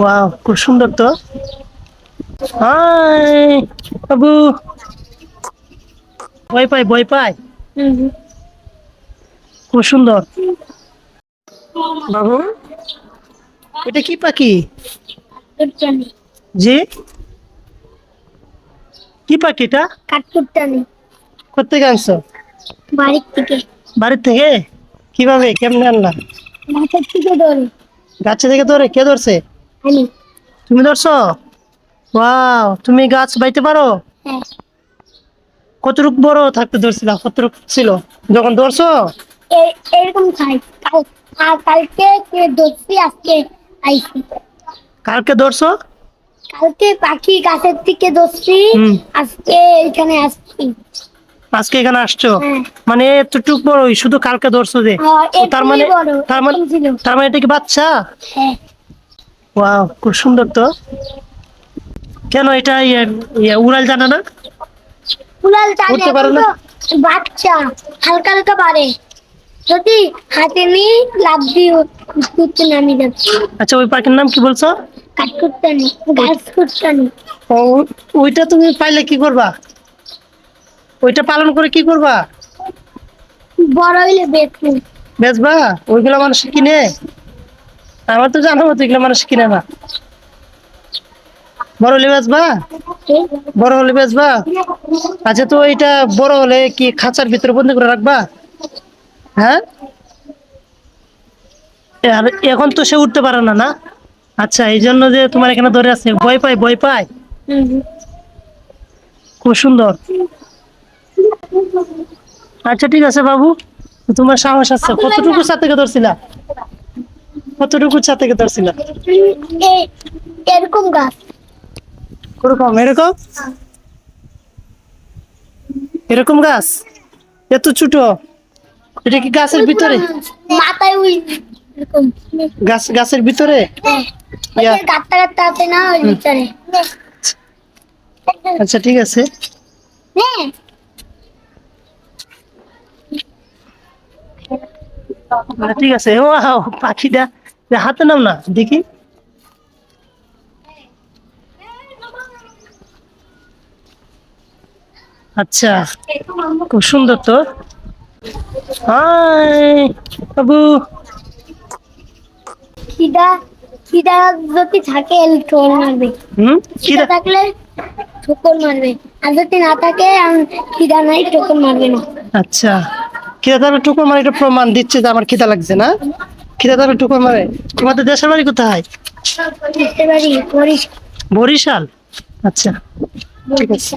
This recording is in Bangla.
ওয়াও, খুব সুন্দর তো। হাই বাবু, ভয় পাই ভয় পাই। খুব সুন্দর। বাবু, এটা কি পাখি? জি, কি পাখি এটা? কাঠকুট্টানি। কোথেকে আনছো? বাড়ির থেকে। বাড়ির থেকে? কিভাবে, কেমনে আনলা? গাছের থেকে ধরে। গাছে থেকে ধরে? কে ধরছে? আমি। তুমি ধরছো? ওয়াও, তুমি গাছ বাইতে পারো? হ্যাঁ। কতটুক বড় থাকতে ধরছিলা? কতটুক ছিল যখন ধরছো? এরকম খাই। কালকে ধরছি, আজকে আইছি। কালকে ধরছো? কালকে পাখি গাছের থেকে ধরছি, হুম। আজকে এখানে আসছি। আজকে এখানে আসছো? হ্যাঁ। মানে এতটুক বড়ই, শুধু কালকে ধরছো যে? ও, তার এরকমই মানে বড়, তার মানে এরকম ছিল। তার মানে এটা কি বাচ্চা? হ্যাঁ। ওয়াও, খুব সুন্দর তো। কেন এটা উড়াল জানা না? উড়াল টানে, উড়তে পারে না? কিন্তু বাচ্চা হালকা হালকা পারে। যদি হাতে নিয়ে লাফ দিয়ে উঠতে নামি যাচ্ছে। আচ্ছা, ওই পাখির নাম কি বলছো? কাঠকুট্টানি, গাছ কুট্টানি। ও, ওইটা তুমি পাইলে কি করবা? ওইটা পালন করে কি করবা? বড় হইলে বেচবো। বেচবা? ওইগুলা মানুষ কিনে? আমার তো জানা মতো এগুলো মানুষ কিনে না। বড় হলে বেচবা? বড় হলে বেচবা? আচ্ছা, তো এটা বড় হলে কি খাঁচার ভিতরে বন্দি করে রাখবা? হ্যাঁ। আর এখন তো সে উঠতে পারে না, না? আচ্ছা, এই জন্য যে তোমার এখানে ধরে আছে, ভয় পাই ভয় পাই। খুব সুন্দর। আচ্ছা, ঠিক আছে বাবু, তোমার সাহস আছে। কতটুকু ছাদ থেকে ধরছিলা? কতটুকু ছাদ থেকে ধরছিলা? এরকম গাছ। ওরকম, এরকম এরকম গাছ? এত ছোট? এটা কি গাছের ভিতরে? মাথায় উই এরকম। গাছের ভিতরে? ওই ইয়া, যে গাত্তা গাত্তা আছে না, ওই ভিতরে। আচ্ছা, ঠিক আছে। হ্যাঁ। ঠিক আছে। ও, পাখিটা হাতে নাও না দেখি। আচ্ছা, খুব সুন্দর তো। হাই বাবু। খিদা খিদা যদি থাকে ঠোল মারবে। হুম, খিদা থাকলে ঠোকর মারবে, আর যদি না থাকে খিদা নাই, ঠোকর মারবে না। আচ্ছা, খিদা তাহলে টুকর মানে এটা প্রমাণ দিচ্ছে যে আমার খিদা লাগছে না? খিদা তাহলে টুকর মারে। তোমাদের দেশের বাড়ি কোথায়? বুঝতে পারি। বরিশাল? আচ্ছা, ঠিক আছে।